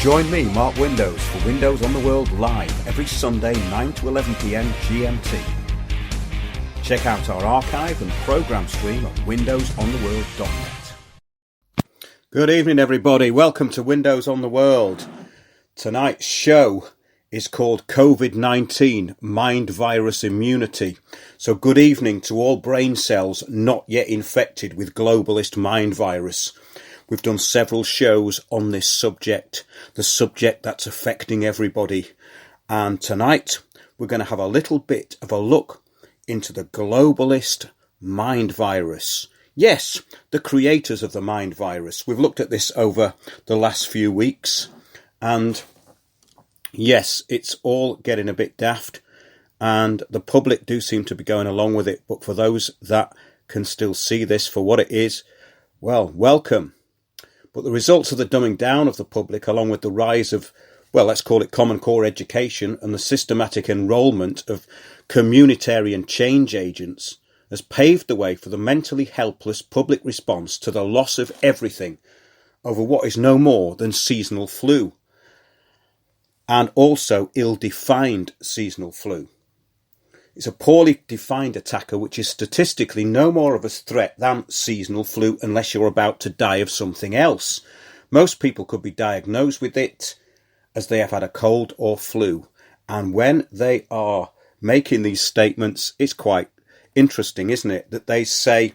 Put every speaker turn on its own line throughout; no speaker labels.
Join me, Mark Windows, for Windows on the World live every Sunday 9 to 11 p.m. GMT. Check out our archive and programme stream at windowsontheworld.net. Good evening, everybody. Welcome to Windows on the World. Tonight's show is called COVID-19 Mind Virus Immunity. So good evening to all brain cells not yet infected with globalist mind virus. We've done several shows on this subject, the subject that's affecting everybody. And tonight we're going to have a little bit of a look into the globalist mind virus. Yes, the creators of the mind virus. We've looked at this over the last few weeks. And yes, it's all getting a bit daft. And the public do seem to be going along with it. But for those that can still see this for what it is, well, welcome. But the results of the dumbing down of the public, along with the rise of, well, let's call it Common Core education and the systematic enrolment of communitarian change agents, has paved the way for the mentally helpless public response to the loss of everything over what is no more than seasonal flu, and also ill-defined seasonal flu. It's a poorly defined attacker which is statistically no more of a threat than seasonal flu unless you're about to die of something else. Most people could be diagnosed with it as they have had a cold or flu. And when they are making these statements, it's quite interesting, isn't it? That they say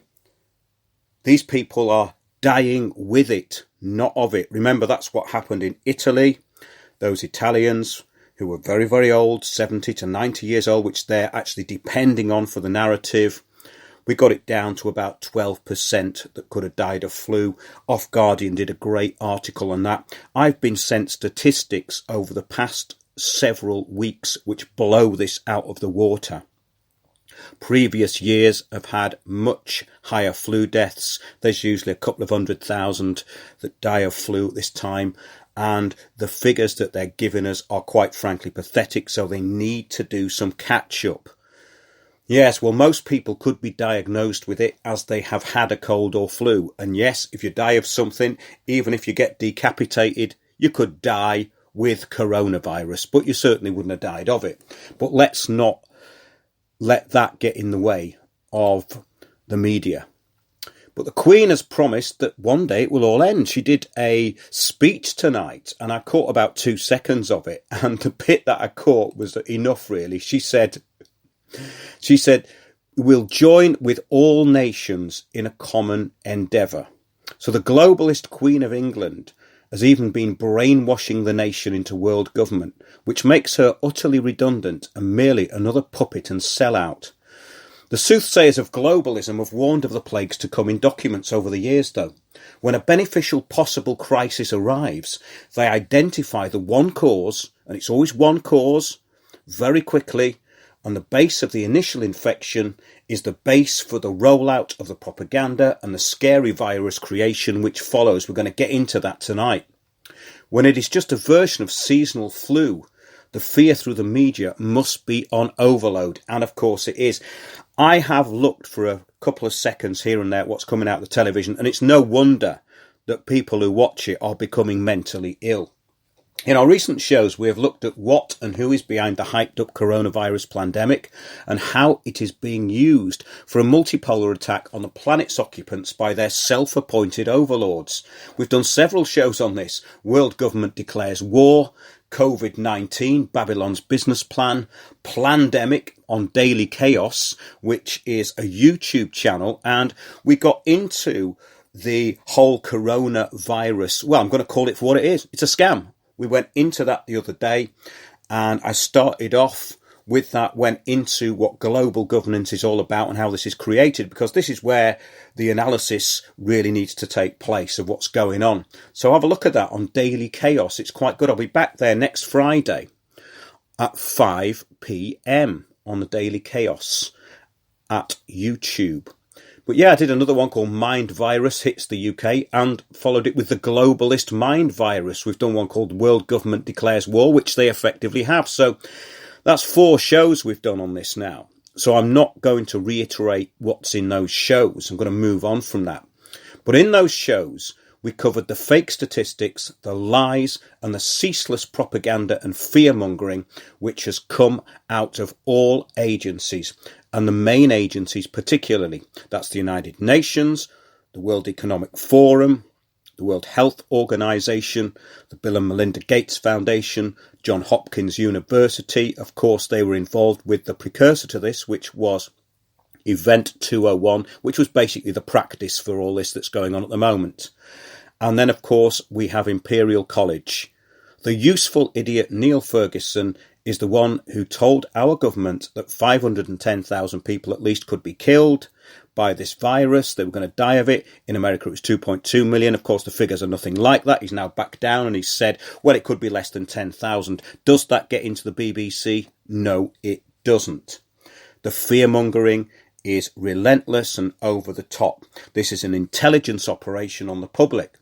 these people are dying with it, not of it. Remember, that's what happened in Italy. Those Italians who were very, very old, 70 to 90 years old, which they're actually depending on for the narrative. We got it down to about 12% that could have died of flu. Off Guardian did a great article on that. I've been sent statistics over the past several weeks which blow this out of the water. Previous years have had much higher flu deaths. There's usually a couple of 100,000 that die of flu at this time. And the figures that they're giving us are quite frankly pathetic, so they need to do some catch-up. Yes, well, most people could be diagnosed with it as they have had a cold or flu. And yes, if you die of something, even if you get decapitated, you could die with coronavirus, but you certainly wouldn't have died of it. But let's not let that get in the way of the media. But the Queen has promised that one day it will all end. She did a speech tonight, and I caught about 2 seconds of it. And the bit that I caught was enough, really. She said, we'll join with all nations in a common endeavour. So the globalist Queen of England has even been brainwashing the nation into world government, which makes her utterly redundant and merely another puppet and sellout. The soothsayers of globalism have warned of the plagues to come in documents over the years, though. When a beneficial possible crisis arrives, they identify the one cause, and it's always one cause, very quickly, and the base of the initial infection is the base for the rollout of the propaganda and the scary virus creation which follows. We're going to get into that tonight. When it is just a version of seasonal flu, the fear through the media must be on overload, and of course it is. I have looked for a couple of seconds here and there what's coming out of the television, and it's no wonder that people who watch it are becoming mentally ill. In our recent shows, we have looked at what and who is behind the hyped-up coronavirus pandemic and how it is being used for a multipolar attack on the planet's occupants by their self-appointed overlords. We've done several shows on this. World government declares war, COVID-19, Babylon's business plan, Plandemic on Daily Chaos, which is a YouTube channel, and we got into the whole coronavirus. Well, I'm going to call it for what it is. It's a scam. We went into that the other day, and I started off with that, went into what global governance is all about and how this is created, because this is where the analysis really needs to take place of what's going on. So have a look at that on Daily Chaos. It's quite good. I'll be back there next Friday at 5 p.m. on the Daily Chaos at YouTube. But yeah, I did another one called Mind Virus Hits the UK and followed it with the globalist mind virus. We've done one called World Government Declares War, which they effectively have. So that's 4 shows we've done on this now. So I'm not going to reiterate what's in those shows. I'm going to move on from that. But in those shows, we covered the fake statistics, the lies, and the ceaseless propaganda and fear-mongering which has come out of all agencies, and the main agencies particularly. That's the United Nations, the World Economic Forum, the World Health Organization, the Bill and Melinda Gates Foundation, Johns Hopkins University. Of course, they were involved with the precursor to this, which was Event 201, which was basically the practice for all this that's going on at the moment. And then, of course, we have Imperial College. The useful idiot Neil Ferguson is the one who told our government that 510,000 people at least could be killed by this virus. They were going to die of it. In America, it was 2.2 million. Of course, the figures are nothing like that. He's now back down and he's said, well, it could be less than 10,000. Does that get into the BBC? No, it doesn't. The fear-mongering is relentless and over the top. This is an intelligence operation on the public.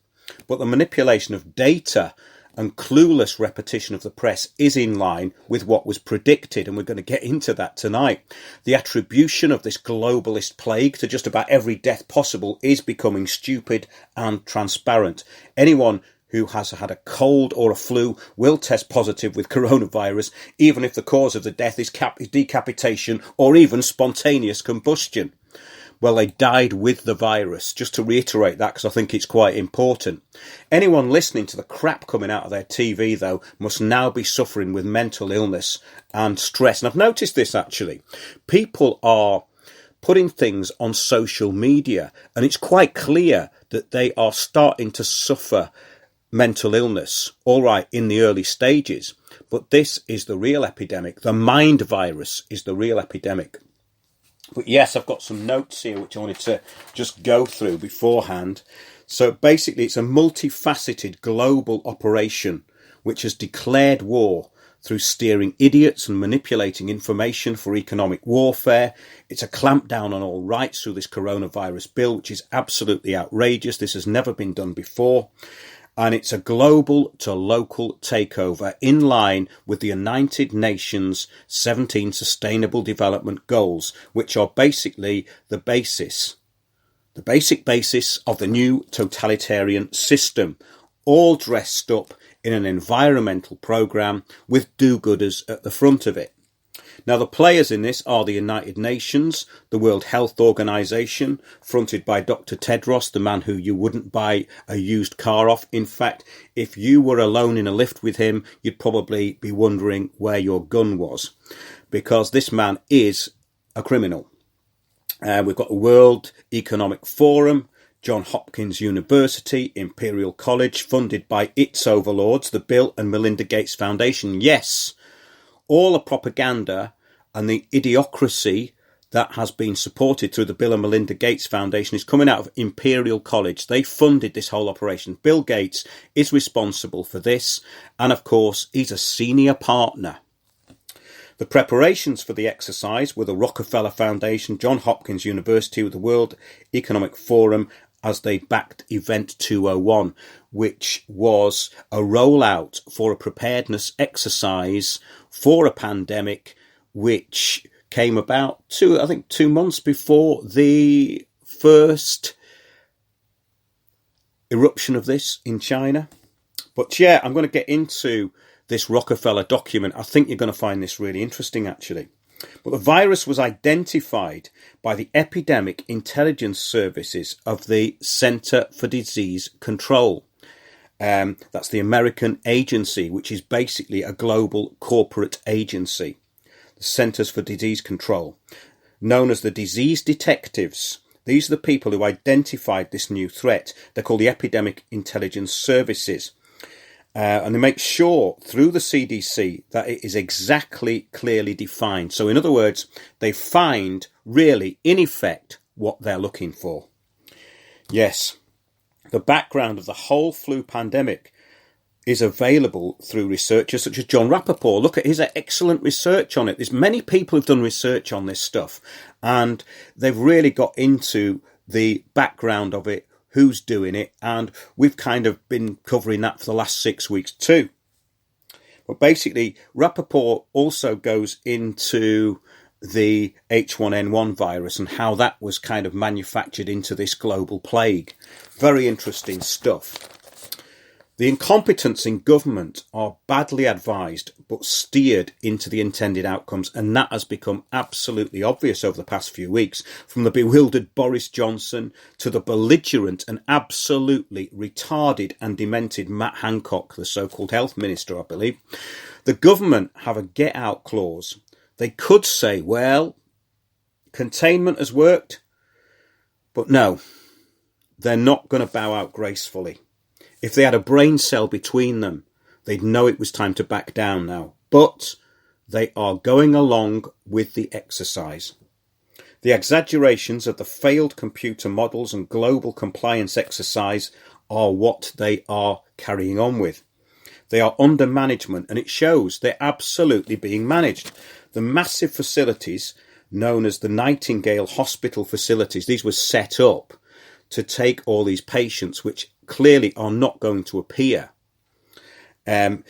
But the manipulation of data and clueless repetition of the press is in line with what was predicted, and we're going to get into that tonight. The attribution of this globalist plague to just about every death possible is becoming stupid and transparent. Anyone who has had a cold or a flu will test positive with coronavirus, even if the cause of the death is decapitation or even spontaneous combustion. Well, they died with the virus, just to reiterate that, because I think it's quite important. Anyone listening to the crap coming out of their TV, though, must now be suffering with mental illness and stress. And I've noticed this, actually. People are putting things on social media, and it's quite clear that they are starting to suffer mental illness, all right, in the early stages. But this is the real epidemic. The mind virus is the real epidemic. But yes, I've got some notes here which I wanted to just go through beforehand. So basically, it's a multifaceted global operation which has declared war through steering idiots and manipulating information for economic warfare. It's a clampdown on all rights through this coronavirus bill, which is absolutely outrageous. This has never been done before. And it's a global to local takeover in line with the United Nations 17 Sustainable Development Goals, which are basically the basic basis of the new totalitarian system, all dressed up in an environmental program with do-gooders at the front of it. Now, the players in this are the United Nations, the World Health Organization, fronted by Dr. Tedros, the man who you wouldn't buy a used car off. In fact, if you were alone in a lift with him, you'd probably be wondering where your gun was, because this man is a criminal. We've got the World Economic Forum, Johns Hopkins University, Imperial College, funded by its overlords, the Bill and Melinda Gates Foundation. Yes, all the propaganda and the idiocracy that has been supported through the Bill and Melinda Gates Foundation is coming out of Imperial College. They funded this whole operation. Bill Gates is responsible for this, and of course, he's a senior partner. The preparations for the exercise were the Rockefeller Foundation, Johns Hopkins University, with the World Economic Forum, as they backed Event 201, which was a rollout for a preparedness exercise for a pandemic, which came about 2 months before the first eruption of this in China. But yeah, I'm going to get into this Rockefeller document. I think you're going to find this really interesting, actually. But the virus was identified by the Epidemic Intelligence Services of the Center for Disease Control. That's the American agency, which is basically a global corporate agency. The Centers for Disease Control, known as the disease detectives. These are the people who identified this new threat. They're called the Epidemic Intelligence Services. And they make sure through the CDC that it is exactly clearly defined. So in other words, they find really, in effect, what they're looking for. Yes, the background of the whole flu pandemic is available through researchers such as John Rappaport. Look at his excellent research on it. There's many people who've done research on this stuff, and they've really got into the background of it, who's doing it, and we've kind of been covering that for the last 6 weeks too. But basically, Rappaport also goes into the H1N1 virus and how that was kind of manufactured into this global plague. Very interesting stuff. The incompetents in government are badly advised but steered into the intended outcomes, and that has become absolutely obvious over the past few weeks, from the bewildered Boris Johnson to the belligerent and absolutely retarded and demented Matt Hancock, the so-called health minister, I believe. The government have a get-out clause. They could say, well, containment has worked, but no, they're not going to bow out gracefully. If they had a brain cell between them, they'd know it was time to back down now. But they are going along with the exercise. The exaggerations of the failed computer models and global compliance exercise are what they are carrying on with. They are under management, and it shows they're absolutely being managed. The massive facilities known as the Nightingale Hospital facilities, these were set up to take all these patients which clearly are not going to appear. They're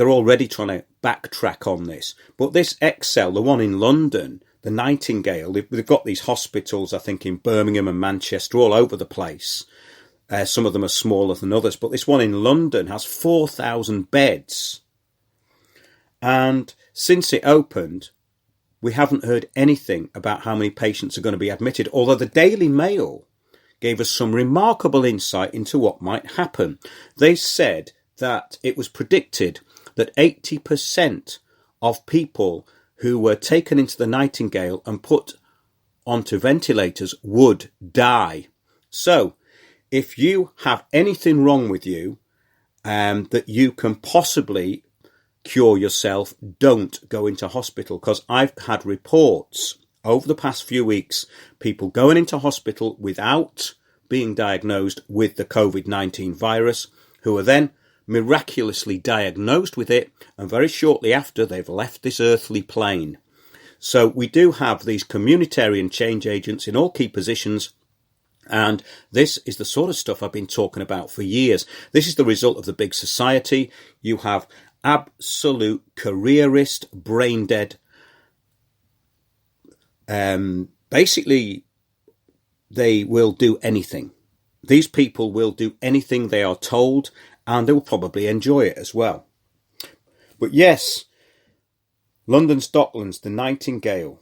already trying to backtrack on this. But this Excel, the one in London, the Nightingale, they've got these hospitals, I think, in Birmingham and Manchester, all over the place. Some of them are smaller than others. But this one in London has 4,000 beds. And since it opened, we haven't heard anything about how many patients are going to be admitted, although the Daily Mail gave us some remarkable insight into what might happen. They said that it was predicted that 80% of people who were taken into the Nightingale and put onto ventilators would die. So, if you have anything wrong with you that you can possibly cure yourself, don't go into hospital, because I've had reports over the past few weeks, people going into hospital without being diagnosed with the COVID-19 virus, who are then miraculously diagnosed with it, and very shortly after they've left this earthly plane. So we do have these communitarian change agents in all key positions, and this is the sort of stuff I've been talking about for years. This is the result of the big society. You have absolute careerist, brain-dead, basically, they will do anything. These people will do anything they are told, and they will probably enjoy it as well. But yes, London's Docklands, the Nightingale,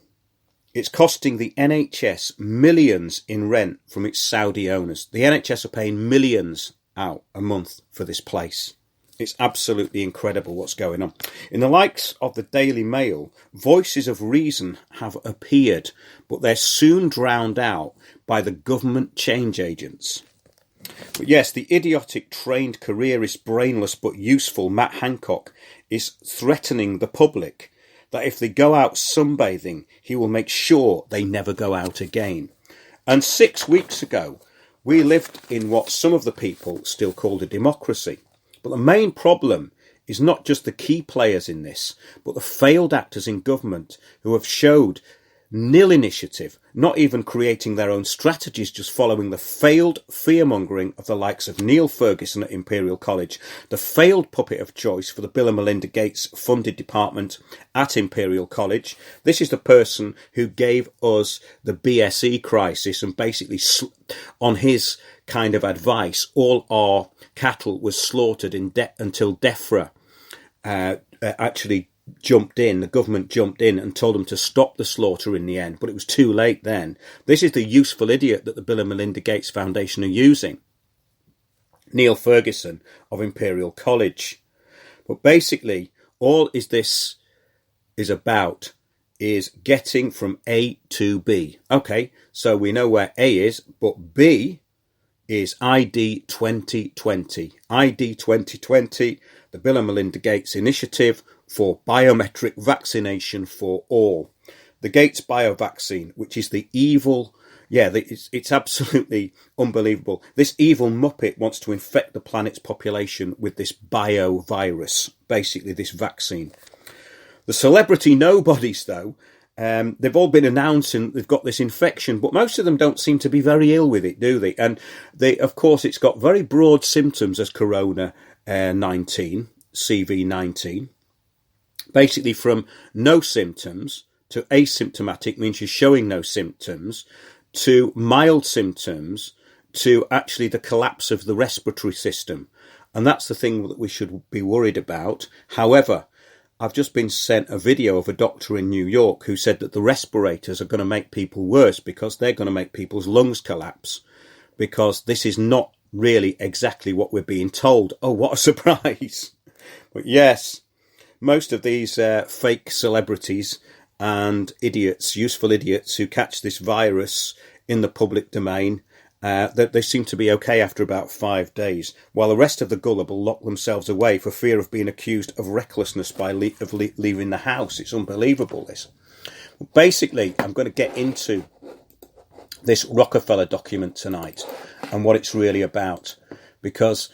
it's costing the NHS millions in rent from its Saudi owners. The NHS are paying millions out a month for this place. It's absolutely incredible what's going on. In the likes of the Daily Mail, voices of reason have appeared, but they're soon drowned out by the government change agents. But yes, the idiotic, trained, careerist, brainless but useful Matt Hancock is threatening the public that if they go out sunbathing, he will make sure they never go out again. And 6 weeks ago, we lived in what some of the people still called a democracy. But the main problem is not just the key players in this, but the failed actors in government who have showed nil initiative, not even creating their own strategies, just following the failed fear-mongering of the likes of Neil Ferguson at Imperial College, the failed puppet of choice for the Bill and Melinda Gates funded department at Imperial College. This is the person who gave us the BSE crisis, and basically on his kind of advice, all our cattle was slaughtered until DEFRA actually jumped in. The government jumped in and told them to stop the slaughter in the end, but it was too late then. This is the useful idiot that the Bill and Melinda Gates Foundation are using. Neil Ferguson of Imperial College. But basically, all this is about is getting from A to B. Okay, so we know where A is, but B is ID 2020. ID 2020, the Bill and Melinda Gates Initiative for biometric vaccination for all. The Gates BioVaccine, which is the evil, it's absolutely unbelievable. This evil muppet wants to infect the planet's population with this biovirus, basically this vaccine. The celebrity nobodies, though, they've all been announcing they've got this infection, but most of them don't seem to be very ill with it, do they? And of course, it's got very broad symptoms as Corona-19, CV-19. Basically from no symptoms to asymptomatic means you're showing no symptoms, to mild symptoms, to actually the collapse of the respiratory system. And that's the thing that we should be worried about. However, I've just been sent a video of a doctor in New York who said that the respirators are going to make people worse because they're going to make people's lungs collapse, because this is not really exactly what we're being told. Oh, what a surprise. But yes, most of these fake celebrities and idiots, useful idiots who catch this virus in the public domain, that they seem to be okay after about 5 days, while the rest of the gullible lock themselves away for fear of being accused of recklessness by leaving the house. It's unbelievable, this. Basically, I'm going to get into this Rockefeller document tonight and what it's really about, because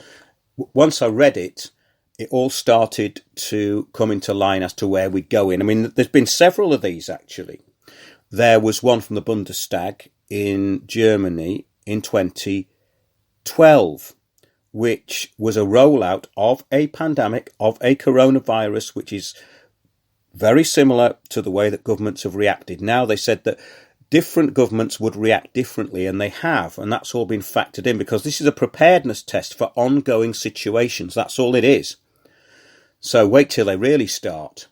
once I read it, it all started to come into line as to where we're going. I mean, there's been several of these, actually. There was one from the Bundestag in Germany in 2012, which was a rollout of a pandemic, of a coronavirus, which is very similar to the way that governments have reacted. Now, they said that different governments would react differently, and they have, and that's all been factored in, because this is a preparedness test for ongoing situations. That's all it is. So wait till they really start.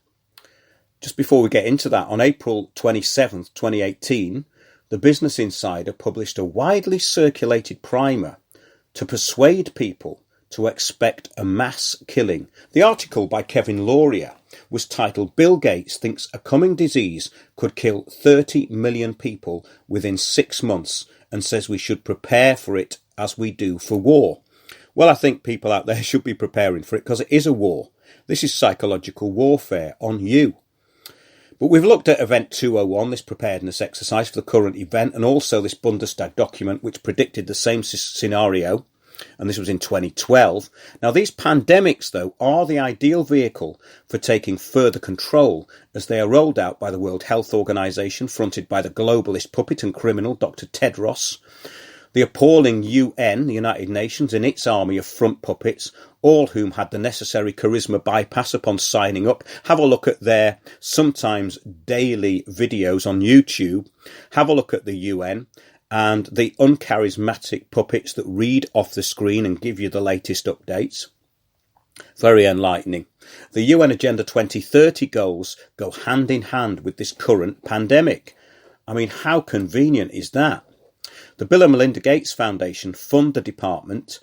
Just before we get into that, on April 27th, 2018, the Business Insider published a widely circulated primer to persuade people to expect a mass killing. The article by Kevin Lauria was titled, "Bill Gates Thinks a Coming Disease Could Kill 30 Million People Within 6 Months and Says We Should Prepare for It as We Do for War." Well, I think people out there should be preparing for it, because it is a war. This is psychological warfare on you. But we've looked at Event 201, this preparedness exercise for the current event, and also this Bundestag document which predicted the same scenario, and this was in 2012. Now, these pandemics, though, are the ideal vehicle for taking further control, as they are rolled out by the World Health Organization, fronted by the globalist puppet and criminal Dr. Tedros, the appalling UN, the United Nations, and its army of front puppets, all whom had the necessary charisma bypass upon signing up. Have a look at their sometimes daily videos on YouTube. Have a look at the UN and the uncharismatic puppets that read off the screen and give you the latest updates. Very enlightening. The UN Agenda 2030 goals go hand in hand with this current pandemic. I mean, how convenient is that? The Bill and Melinda Gates Foundation fund the department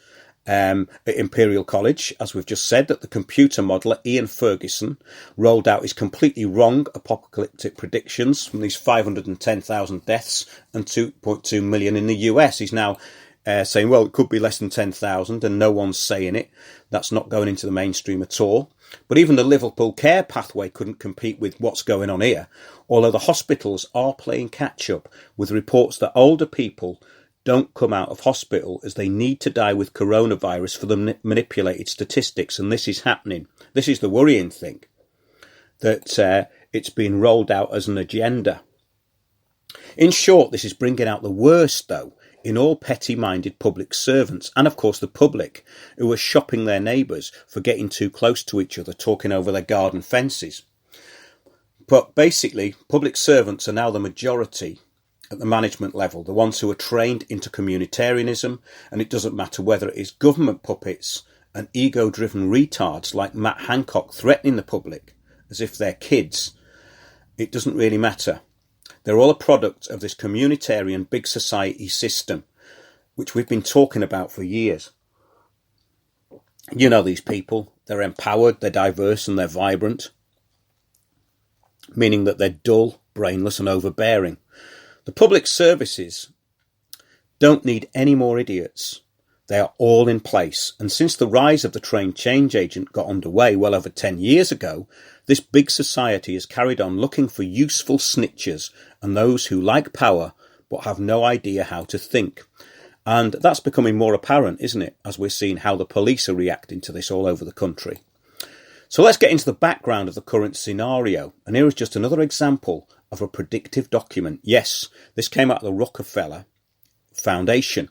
at Imperial College, as we've just said, that the computer modeller Ian Ferguson rolled out his completely wrong apocalyptic predictions from these 510,000 deaths and 2.2 million in the US. He's now saying, well, it could be less than 10,000, and no one's saying it. That's not going into the mainstream at all. But even the Liverpool care pathway couldn't compete with what's going on here, although the hospitals are playing catch-up with reports that older people don't come out of hospital as they need to die with coronavirus for the manipulated statistics, and this is happening. This is the worrying thing, that it's been rolled out as an agenda. In short, this is bringing out the worst, though, in all petty-minded public servants, and of course the public, who are shopping their neighbours for getting too close to each other, talking over their garden fences. But basically, public servants are now the majority at the management level, the ones who are trained into communitarianism, and it doesn't matter whether it is government puppets and ego-driven retards like Matt Hancock threatening the public as if they're kids. It doesn't really matter. They're all a product of this communitarian big society system, which we've been talking about for years. You know these people. They're empowered, they're diverse, and they're vibrant, meaning that they're dull, brainless, and overbearing. The public services don't need any more idiots. They are all in place. And since the rise of the trained change agent got underway well over 10 years ago, this big society has carried on looking for useful snitchers and those who like power but have no idea how to think. And that's becoming more apparent, isn't it, as we're seeing how the police are reacting to this all over the country. So let's get into the background of the current scenario. And here is just another example of a predictive document. Yes, this came out of the Rockefeller Foundation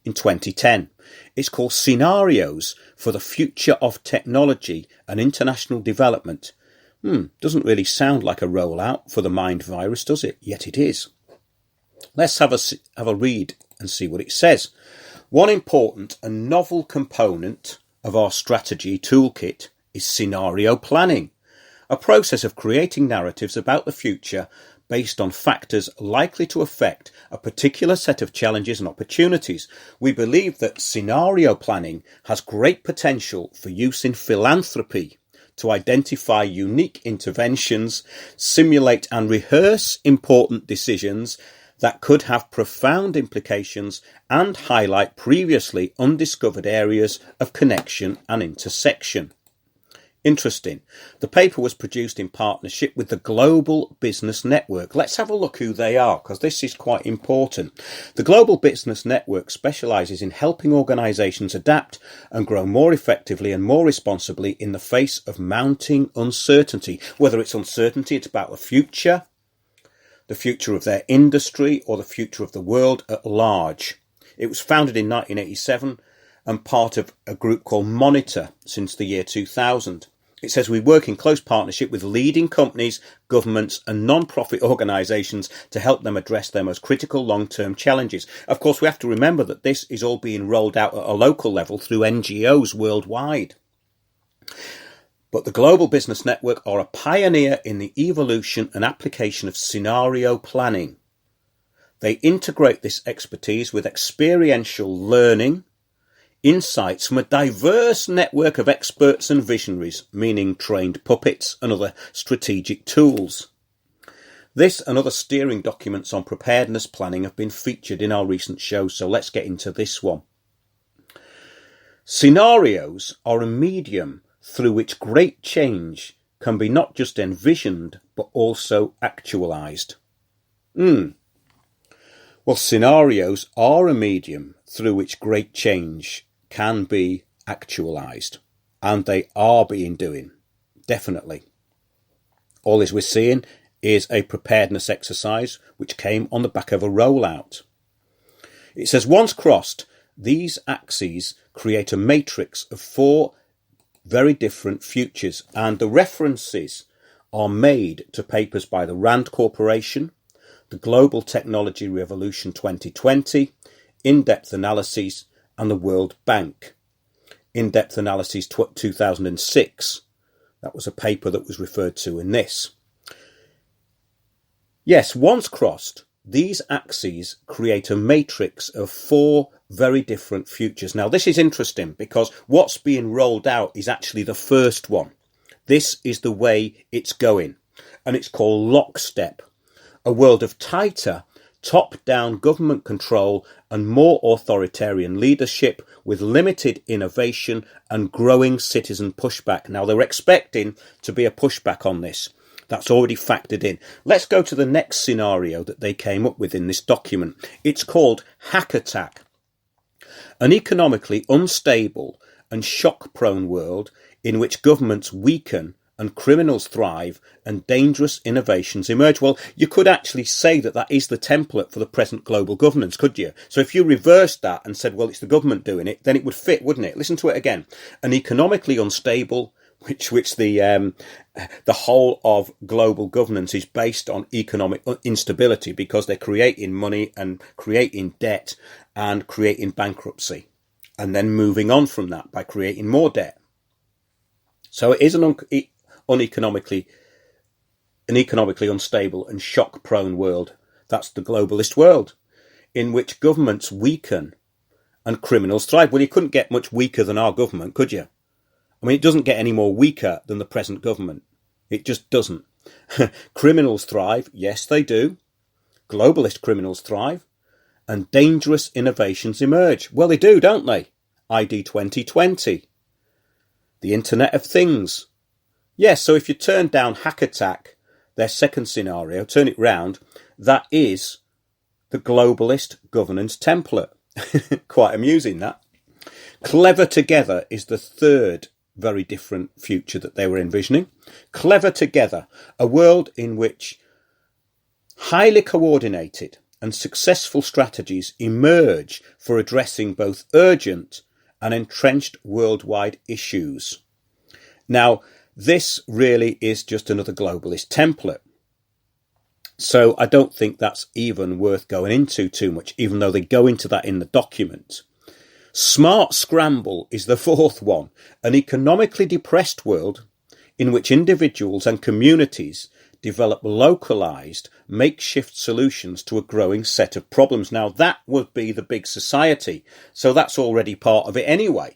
in 2010. It's called Scenarios for the Future of Technology and International Development, Doesn't really sound like a rollout for the mind virus, does it? Yet it is. Let's have a read and see what it says. One important and novel component of our strategy toolkit is scenario planning, a process of creating narratives about the future based on factors likely to affect a particular set of challenges and opportunities. We believe that scenario planning has great potential for use in philanthropy to identify unique interventions, simulate and rehearse important decisions that could have profound implications, and highlight previously undiscovered areas of connection and intersection. Interesting. The paper was produced in partnership with the Global Business Network. Let's have a look who they are, because this is quite important. The Global Business Network specialises in helping organisations adapt and grow more effectively and more responsibly in the face of mounting uncertainty. Whether it's uncertainty, it's about the future of their industry, or the future of the world at large. It was founded in 1987 and part of a group called Monitor since the year 2000. It says we work in close partnership with leading companies, governments and non-profit organisations to help them address their most critical long-term challenges. Of course, we have to remember that this is all being rolled out at a local level through NGOs worldwide. But the Global Business Network are a pioneer in the evolution and application of scenario planning. They integrate this expertise with experiential learning, insights from a diverse network of experts and visionaries, meaning trained puppets and other strategic tools. This and other steering documents on preparedness planning have been featured in our recent shows, so let's get into this one. Scenarios are a medium through which great change can be not just envisioned, but also actualised. Well, scenarios are a medium through which great change can be actualised, and they are being doing, definitely. All as we're seeing is a preparedness exercise which came on the back of a rollout. It says, once crossed, these axes create a matrix of 4 very different futures, and the references are made to papers by the RAND Corporation, the Global Technology Revolution 2020, In-Depth Analyses, and the World Bank. In-Depth Analyses 2006, that was a paper that was referred to in this. Yes, once crossed, these axes create a matrix of 4 very different futures. Now, this is interesting because what's being rolled out is actually the first one. This is the way it's going, and it's called Lockstep, a world of tighter, top-down government control and more authoritarian leadership with limited innovation and growing citizen pushback. Now, they're expecting to be a pushback on this. That's already factored in. Let's go to the next scenario that they came up with in this document. It's called Hack Attack. An economically unstable and shock-prone world in which governments weaken and criminals thrive and dangerous innovations emerge. Well, you could actually say that that is the template for the present global governance, could you? So if you reversed that and said, well, it's the government doing it, then it would fit, wouldn't it? Listen to it again. An economically unstable, which the whole of global governance is based on economic instability, because they're creating money and creating debt and creating bankruptcy, and then moving on from that by creating more debt. So it is an economically unstable and shock-prone world. That's the globalist world, in which governments weaken and criminals thrive. Well, you couldn't get much weaker than our government, could you? I mean, it doesn't get any more weaker than the present government. It just doesn't. Criminals thrive. Yes, they do. Globalist criminals thrive. And dangerous innovations emerge. Well, they do, don't they? ID 2020. The Internet of Things. Yes, so if you turn down Hack Attack, their second scenario, turn it round, that is the globalist governance template. Quite amusing, that. Clever Together is the third very different future that they were envisioning. Clever Together, a world in which highly coordinated and successful strategies emerge for addressing both urgent and entrenched worldwide issues. Now, This really is just another globalist template. So I don't think that's even worth going into too much, even though they go into that in the document. Smart scramble is the fourth one, an economically depressed world in which individuals and communities develop localized, makeshift solutions to a growing set of problems. Now, that would be the big society, so that's already part of it anyway.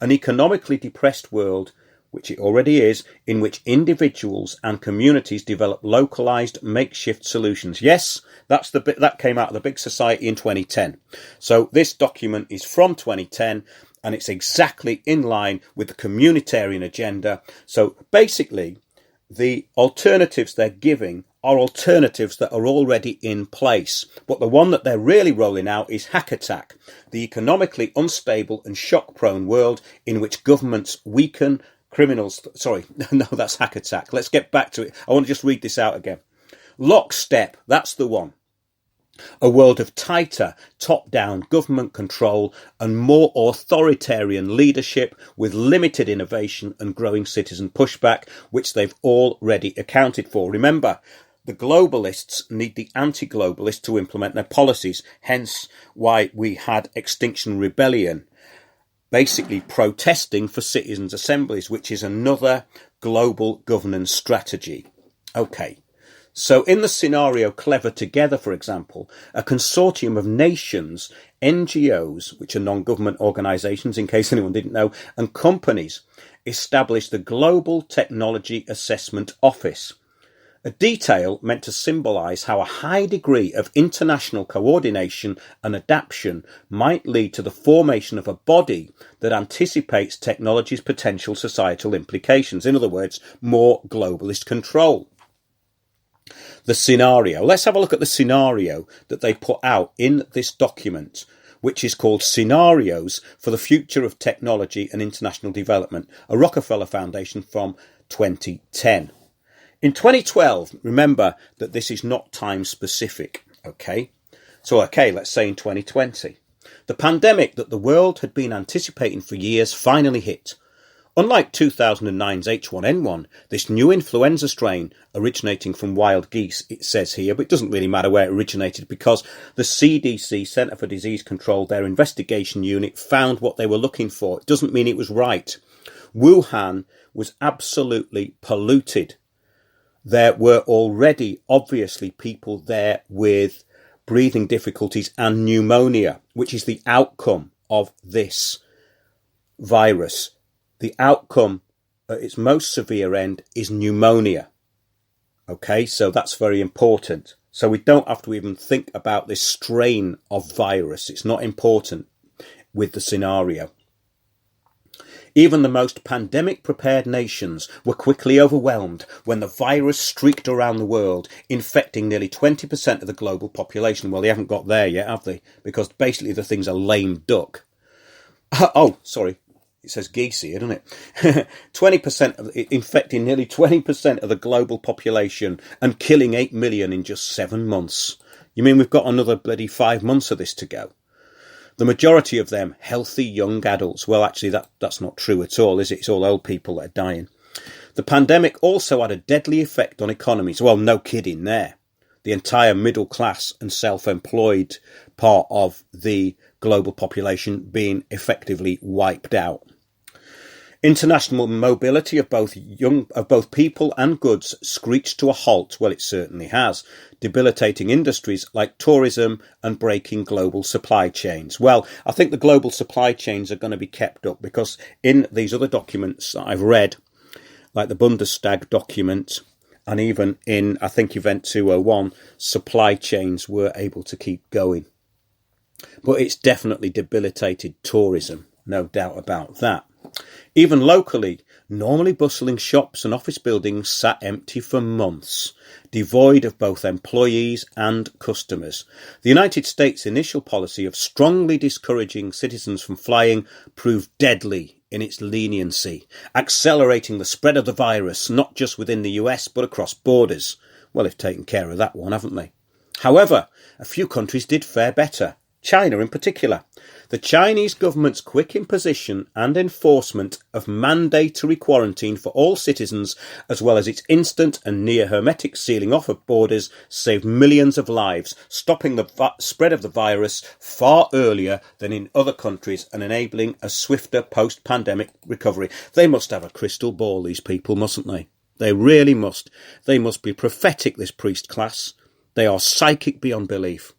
An economically depressed world, which it already is, in which individuals and communities develop localized, makeshift solutions. Yes, that's the bit that came out of the big society in 2010. So this document is from 2010, and it's exactly in line with the communitarian agenda. So basically, the alternatives they're giving are alternatives that are already in place. But the one that they're really rolling out is hack attack, the economically unstable and shock-prone world in which governments weaken criminals. Sorry, no, that's hack attack. Let's get back to it. I want to just read this out again. Lockstep, that's the one. A world of tighter, top-down government control and more authoritarian leadership with limited innovation and growing citizen pushback, which they've already accounted for. Remember, the globalists need the anti-globalists to implement their policies, hence why we had Extinction Rebellion, basically protesting for citizens' assemblies, which is another global governance strategy. Okay. So in the scenario Clever Together, for example, a consortium of nations, NGOs, which are non-government organisations, in case anyone didn't know, and companies established the Global Technology Assessment Office, a detail meant to symbolise how a high degree of international coordination and adaptation might lead to the formation of a body that anticipates technology's potential societal implications. In other words, more globalist control. The scenario. Let's have a look at the scenario that they put out in this document, which is called Scenarios for the Future of Technology and International Development, a Rockefeller Foundation from 2010. In 2012, remember that this is not time specific, okay? So, let's say in 2020. The pandemic that the world had been anticipating for years finally hit. Unlike 2009's H1N1, this new influenza strain originating from wild geese, it says here, but it doesn't really matter where it originated because the CDC, Centre for Disease Control, their investigation unit, found what they were looking for. It doesn't mean it was right. Wuhan was absolutely polluted. There were already, obviously, people there with breathing difficulties and pneumonia, which is the outcome of this virus. The outcome at its most severe end is pneumonia. Okay, so that's very important. So we don't have to even think about this strain of virus. It's not important with the scenario. Even the most pandemic-prepared nations were quickly overwhelmed when the virus streaked around the world, infecting nearly 20% of the global population. Well, they haven't got there yet, have they? Because basically the thing's a lame duck. Oh, sorry. It says geese here, doesn't it? 20% of infecting nearly 20% of the global population and killing 8 million in just 7 months. You mean we've got another bloody 5 months of this to go? The majority of them healthy young adults. Well, actually, that's not true at all, is it? It's all old people that are dying. The pandemic also had a deadly effect on economies. Well, no kidding there. The entire middle class and self-employed part of the global population being effectively wiped out. International mobility of both people and goods screeched to a halt. Well, it certainly has, debilitating industries like tourism and breaking global supply chains. Well, I think the global supply chains are going to be kept up because in these other documents that I've read, like the Bundestag document, and even in, I think, Event 201, supply chains were able to keep going. But it's definitely debilitated tourism, no doubt about that. Even locally, normally bustling shops and office buildings sat empty for months, devoid of both employees and customers. The United States' initial policy of strongly discouraging citizens from flying proved deadly in its leniency, accelerating the spread of the virus, not just within the US, but across borders. Well, they've taken care of that one, haven't they? However, a few countries did fare better. China in particular. The Chinese government's quick imposition and enforcement of mandatory quarantine for all citizens, as well as its instant and near-hermetic sealing off of borders, saved millions of lives, stopping the spread of the virus far earlier than in other countries and enabling a swifter post-pandemic recovery. They must have a crystal ball, these people, mustn't they? They really must. They must be prophetic, this priest class. They are psychic beyond belief.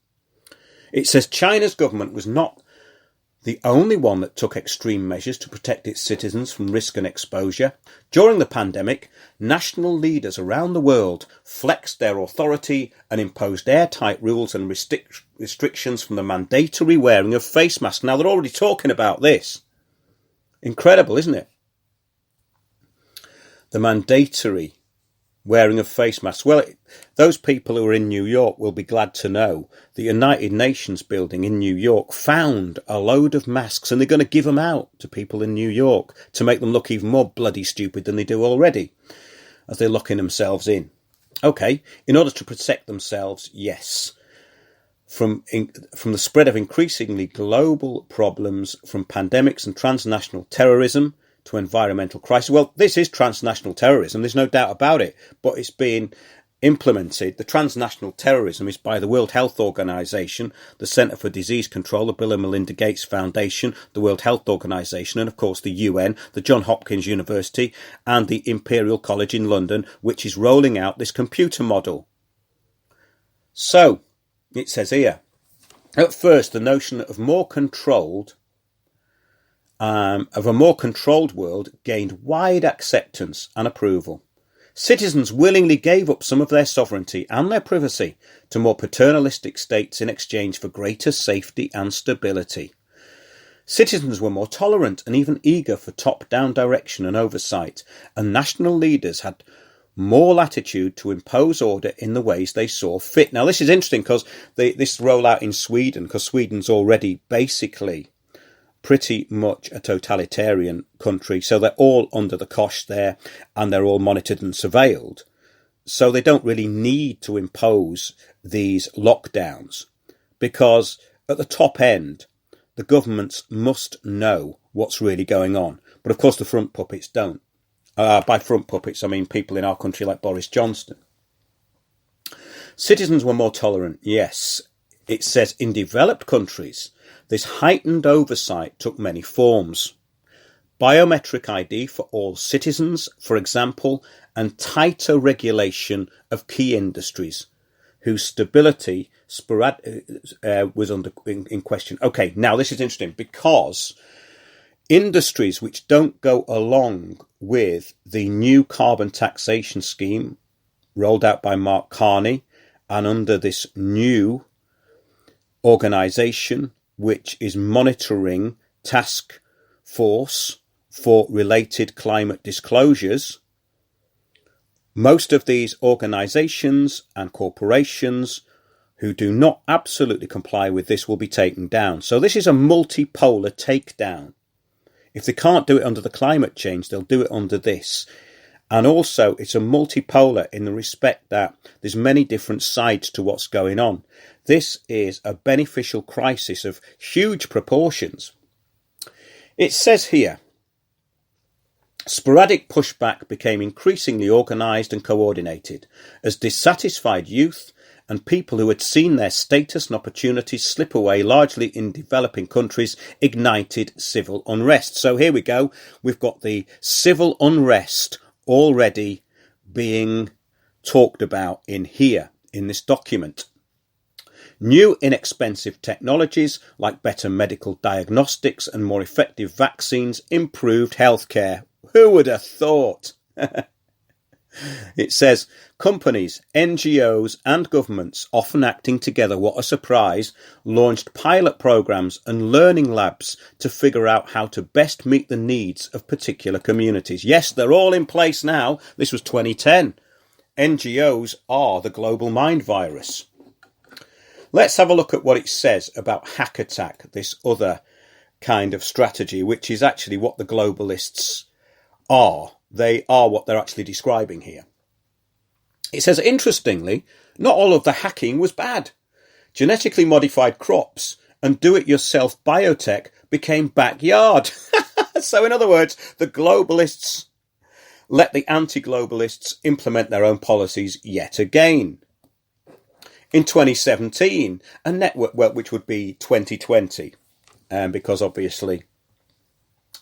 It says China's government was not the only one that took extreme measures to protect its citizens from risk and exposure. During the pandemic, national leaders around the world flexed their authority and imposed airtight rules and restrictions from the mandatory wearing of face masks. Now, they're already talking about this. Incredible, isn't it? The mandatory wearing of face masks. Well, those people who are in New York will be glad to know the United Nations building in New York found a load of masks, and they're going to give them out to people in New York to make them look even more bloody stupid than they do already, as they're locking themselves in. Okay, in order to protect themselves, yes, from the spread of increasingly global problems, from pandemics and transnational terrorism to environmental crisis. Well, this is transnational terrorism, there's no doubt about it, but it's being implemented. The transnational terrorism is by the World Health Organization, the Centre for Disease Control, the Bill and Melinda Gates Foundation, the World Health Organization, and of course the UN, the Johns Hopkins University, and the Imperial College in London, which is rolling out this computer model. So, it says here, at first the notion of a more controlled world gained wide acceptance and approval. Citizens willingly gave up some of their sovereignty and their privacy to more paternalistic states in exchange for greater safety and stability. Citizens were more tolerant and even eager for top-down direction and oversight, and national leaders had more latitude to impose order in the ways they saw fit. Now, this is interesting because this rollout in Sweden, because Sweden's already basically pretty much a totalitarian country, so they're all under the cosh there and they're all monitored and surveilled, so they don't really need to impose these lockdowns, because at the top end the governments must know what's really going on, but of course the front puppets don't. By front puppets I mean people in our country like Boris Johnson. Citizens were more tolerant, yes. It says in developed countries this heightened oversight took many forms. Biometric ID for all citizens, for example, and tighter regulation of key industries whose stability was in question. Okay, now this is interesting because industries which don't go along with the new carbon taxation scheme rolled out by Mark Carney and under this new organisation which is monitoring task force for related climate disclosures, most of these organisations and corporations who do not absolutely comply with this will be taken down. So this is a multipolar takedown. If they can't do it under the climate change, they'll do it under this. And also it's a multipolar in the respect that there's many different sides to what's going on. This is a beneficial crisis of huge proportions. It says here, sporadic pushback became increasingly organised and coordinated as dissatisfied youth and people who had seen their status and opportunities slip away largely in developing countries ignited civil unrest. So here we go. We've got the civil unrest already being talked about in here, in this document. New inexpensive technologies like better medical diagnostics and more effective vaccines improved healthcare. Who would have thought? It says, companies, NGOs and governments, often acting together, what a surprise, launched pilot programs and learning labs to figure out how to best meet the needs of particular communities. Yes, they're all in place now. This was 2010. NGOs are the global mind virus. Let's have a look at what it says about hack attack, this other kind of strategy, which is actually what the globalists are. They are what they're actually describing here. It says, interestingly, not all of the hacking was bad. Genetically modified crops and do-it-yourself biotech became backyard. So in other words, the globalists let the anti-globalists implement their own policies yet again. In 2017, a network, well, which would be 2020, because obviously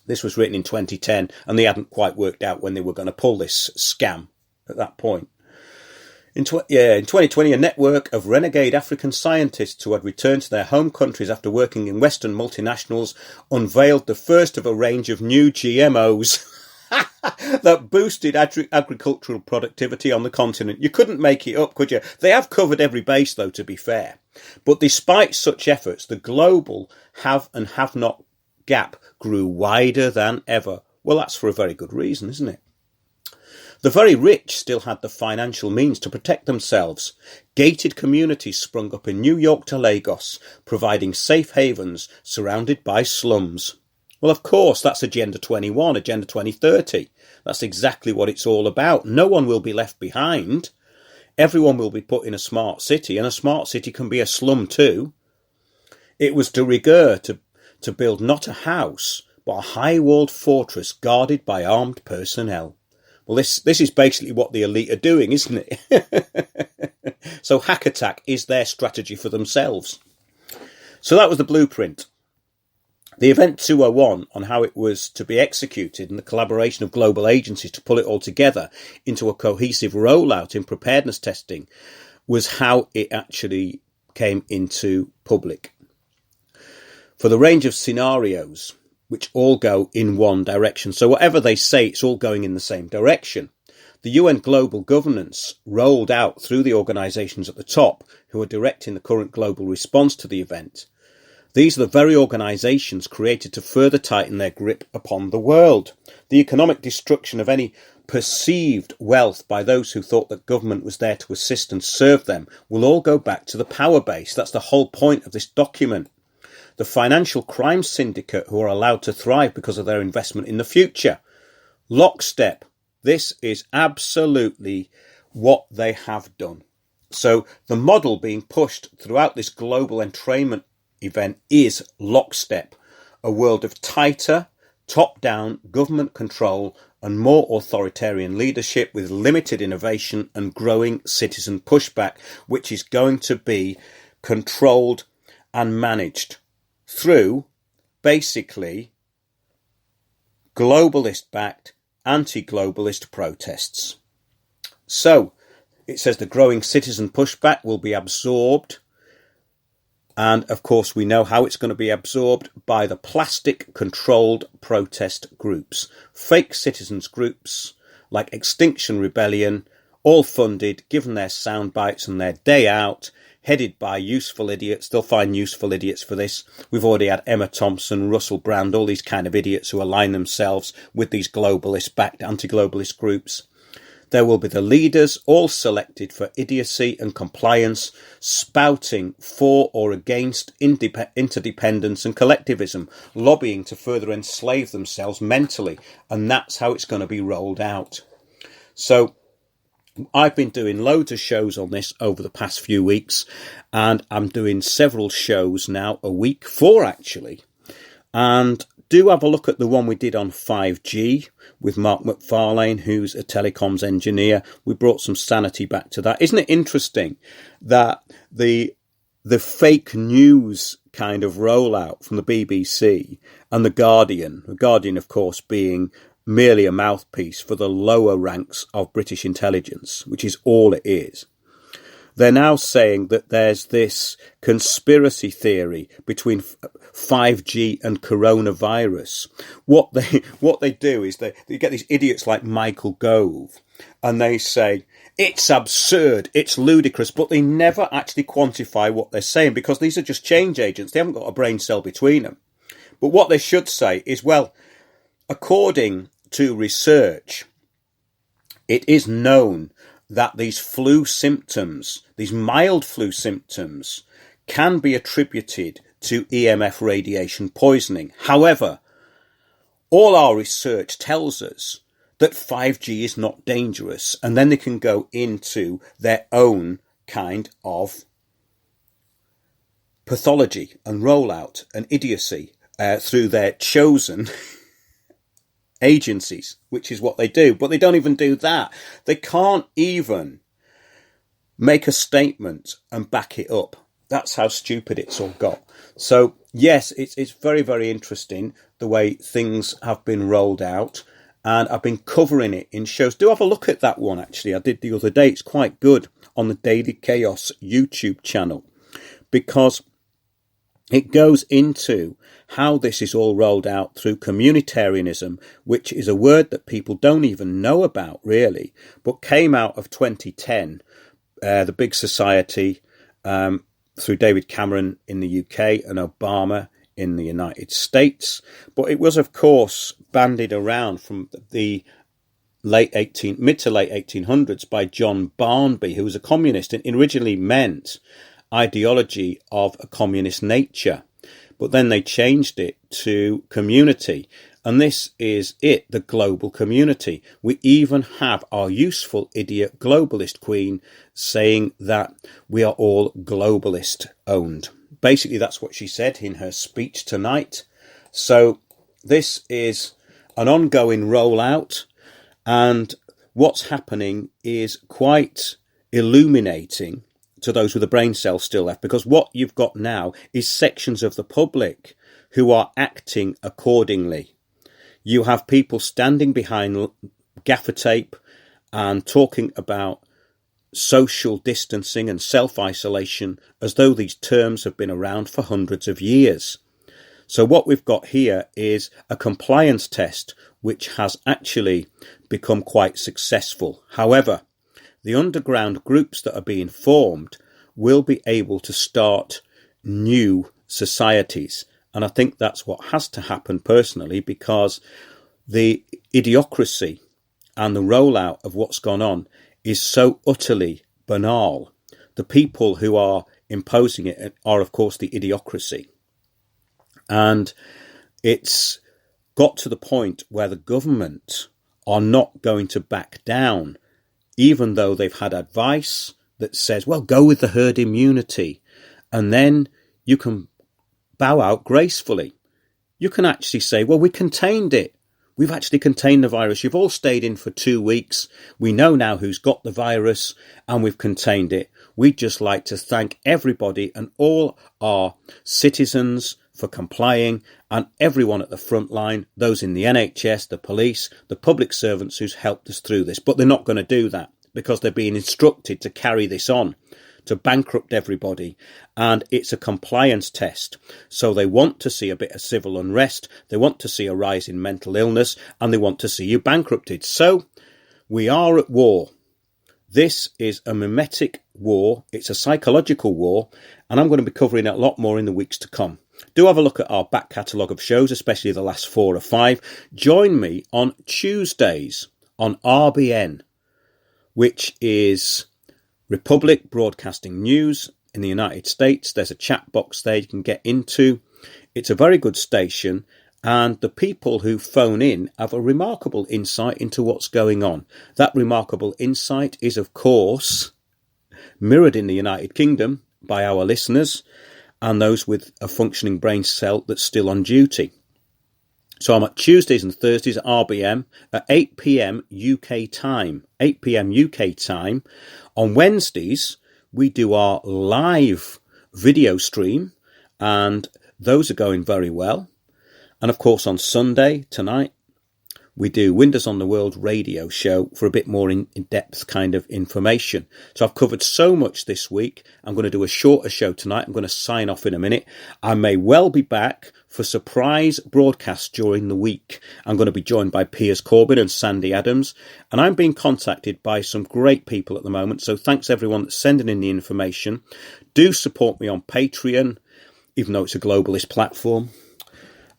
this was written in 2010 and they hadn't quite worked out when they were going to pull this scam at that point. In 2020, a network of renegade African scientists who had returned to their home countries after working in Western multinationals unveiled the first of a range of new GMOs that boosted agricultural productivity on the continent. You couldn't make it up, could you? They have covered every base, though, to be fair. But despite such efforts, the global have and have not gap grew wider than ever. Well, that's for a very good reason, isn't it? The very rich still had the financial means to protect themselves. Gated communities sprung up in New York to Lagos, providing safe havens surrounded by slums. Well, of course, that's Agenda 21, Agenda 2030. That's exactly what it's all about. No one will be left behind. Everyone will be put in a smart city, and a smart city can be a slum too. It was de rigueur to build not a house, but a high-walled fortress guarded by armed personnel. Well, this is basically what the elite are doing, isn't it? So hack attack is their strategy for themselves. So that was the blueprint. The Event 201 on how it was to be executed and the collaboration of global agencies to pull it all together into a cohesive rollout in preparedness testing was how it actually came into public. For the range of scenarios, which all go in one direction. So whatever they say, it's all going in the same direction. The UN global governance rolled out through the organisations at the top who are directing the current global response to the event. These are the very organisations created to further tighten their grip upon the world. The economic destruction of any perceived wealth by those who thought that government was there to assist and serve them will all go back to the power base. That's the whole point of this document. The financial crime syndicate who are allowed to thrive because of their investment in the future. Lockstep. This is absolutely what they have done. So the model being pushed throughout this global entrainment event is Lockstep, a world of tighter, top-down government control and more authoritarian leadership with limited innovation and growing citizen pushback, which is going to be controlled and managed through basically globalist-backed, anti-globalist protests. So it says the growing citizen pushback will be absorbed, and of course we know how it's going to be absorbed by the plastic-controlled protest groups, fake citizens groups like Extinction Rebellion, all funded, given their sound bites and their day out, headed by useful idiots. They'll find useful idiots for this. We've already had Emma Thompson, Russell Brand, all these kind of idiots who align themselves with these globalist-backed anti-globalist groups. There will be the leaders, all selected for idiocy and compliance, spouting for or against interdependence and collectivism, lobbying to further enslave themselves mentally. And that's how it's going to be rolled out. So I've been doing loads of shows on this over the past few weeks, and I'm doing several shows now a week, 4 actually. And do have a look at the one we did on 5G with Mark McFarlane, who's a telecoms engineer. We brought some sanity back to that. Isn't it interesting that the fake news kind of rollout from the BBC and the Guardian, of course, being merely a mouthpiece for the lower ranks of British intelligence, which is all it is. They're now saying that there's this conspiracy theory between 5G and coronavirus. What they do is they get these idiots like Michael Gove, and they say, it's absurd, it's ludicrous, but they never actually quantify what they're saying because these are just change agents. They haven't got a brain cell between them. But what they should say is, well, according to research, it is known that these flu symptoms, these mild flu symptoms, can be attributed to EMF radiation poisoning. However, all our research tells us that 5G is not dangerous, and then they can go into their own kind of pathology and rollout and idiocy through their chosen agencies, which is what they do. But they don't even do that. They can't even make a statement and back it up. That's how stupid it's all got. So, yes, it's very, very interesting the way things have been rolled out. And I've been covering it in shows. Do have a look at that one, actually. I did the other day. It's quite good on the Daily Chaos YouTube channel, because it goes into how this is all rolled out through communitarianism, which is a word that people don't even know about, really, but came out of 2010, the big society, through David Cameron in the UK and Obama in the United States. But it was, of course, bandied around from the mid to late 1800s by John Barnby, who was a communist, and originally meant ideology of a communist nature. But then they changed it to community. And this is it, the global community. We even have our useful idiot globalist queen saying that we are all globalist owned. Basically, that's what she said in her speech tonight. So this is an ongoing rollout, and what's happening is quite illuminating to those with a brain cell still left, because what you've got now is sections of the public who are acting accordingly. You have people standing behind gaffer tape and talking about social distancing and self-isolation as though these terms have been around for hundreds of years. So what we've got here is a compliance test which has actually become quite successful. However, the underground groups that are being formed will be able to start new societies. And I think that's what has to happen personally, because the idiocracy and the rollout of what's gone on is so utterly banal. The people who are imposing it are, of course, the idiocracy. And it's got to the point where the government are not going to back down, even though they've had advice that says, well, go with the herd immunity, and then you can bow out gracefully. You can actually say, well, we contained it. We've actually contained the virus. You've all stayed in for 2 weeks. We know now who's got the virus, and we've contained it. We'd just like to thank everybody and all our citizens for complying, and everyone at the front line, those in the NHS, the police, the public servants who's helped us through this. But they're not going to do that, because they're being instructed to carry this on, to bankrupt everybody. And it's a compliance test. So they want to see a bit of civil unrest. They want to see a rise in mental illness, and they want to see you bankrupted. So we are at war. This is a mimetic war. It's a psychological war. And I'm going to be covering it a lot more in the weeks to come. Do have a look at our back catalogue of shows, especially the last 4 or 5. Join me on Tuesdays on RBN, which is Republic Broadcasting News in the United States. There's a chat box there you can get into. It's a very good station, and the people who phone in have a remarkable insight into what's going on. That remarkable insight is, of course, mirrored in the United Kingdom by our listeners and those with a functioning brain cell that's still on duty. So I'm at Tuesdays and Thursdays at RBM at 8 p.m. UK time. 8 p.m. UK time. On Wednesdays, we do our live video stream, and those are going very well. And of course, on Sunday, tonight, we do Windows on the World radio show for a bit more in-depth kind of information. So I've covered so much this week. I'm going to do a shorter show tonight. I'm going to sign off in a minute. I may well be back for surprise broadcasts during the week. I'm going to be joined by Piers Corbyn and Sandy Adams. And I'm being contacted by some great people at the moment. So thanks everyone that's sending in the information. Do support me on Patreon, even though it's a globalist platform.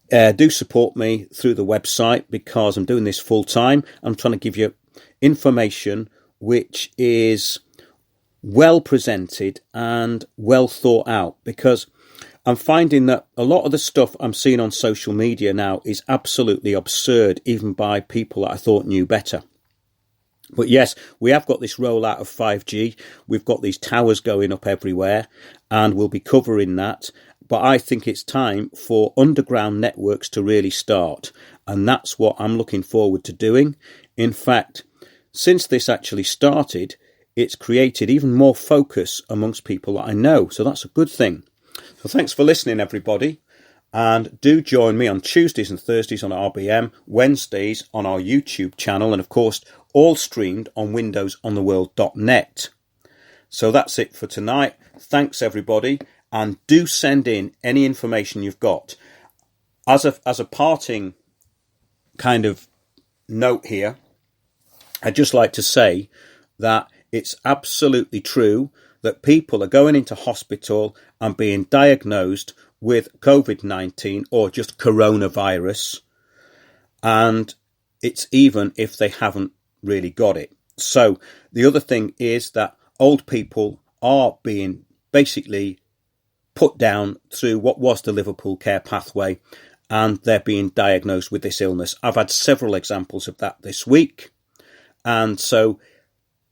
Do support me through the website, because I'm doing this full time. I'm trying to give you information which is well presented and well thought out, because I'm finding that a lot of the stuff I'm seeing on social media now is absolutely absurd, even by people that I thought knew better. But yes, we have got this rollout of 5G. We've got these towers going up everywhere, and we'll be covering that. But I think it's time for underground networks to really start. And that's what I'm looking forward to doing. In fact, since this actually started, it's created even more focus amongst people that I know. So that's a good thing. So thanks for listening, everybody. And do join me on Tuesdays and Thursdays on RBM, Wednesdays on our YouTube channel, and of course, all streamed on windowsontheworld.net. So that's it for tonight. Thanks, everybody. And do send in any information you've got. As a parting kind of note here, I'd just like to say that it's absolutely true that people are going into hospital and being diagnosed with COVID-19 or just coronavirus. And it's even if they haven't really got it. So the other thing is that old people are being basically put down through what was the Liverpool care pathway, and they're being diagnosed with this illness. I've had several examples of that this week. And so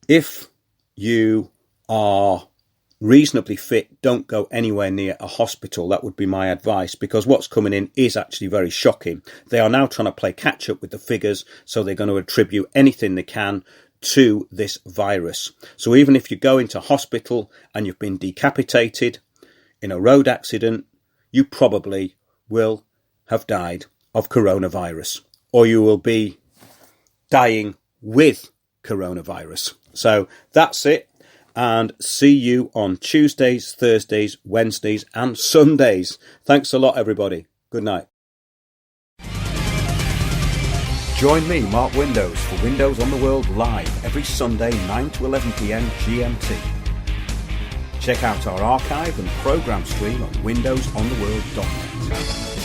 if you are reasonably fit, don't go anywhere near a hospital. That would be my advice, because what's coming in is actually very shocking. They are now trying to play catch up with the figures, so they're going to attribute anything they can to this virus. So even if you go into hospital and you've been decapitated in a road accident, you probably will have died of coronavirus, or you will be dying with coronavirus. So that's it. And see you on Tuesdays, Thursdays, Wednesdays and Sundays. Thanks a lot, everybody. Good night.
Join me, Mark Windows, for Windows on the World live every Sunday 9 to 11 p.m. GMT. Check out our archive and program stream at windowsontheworld.net.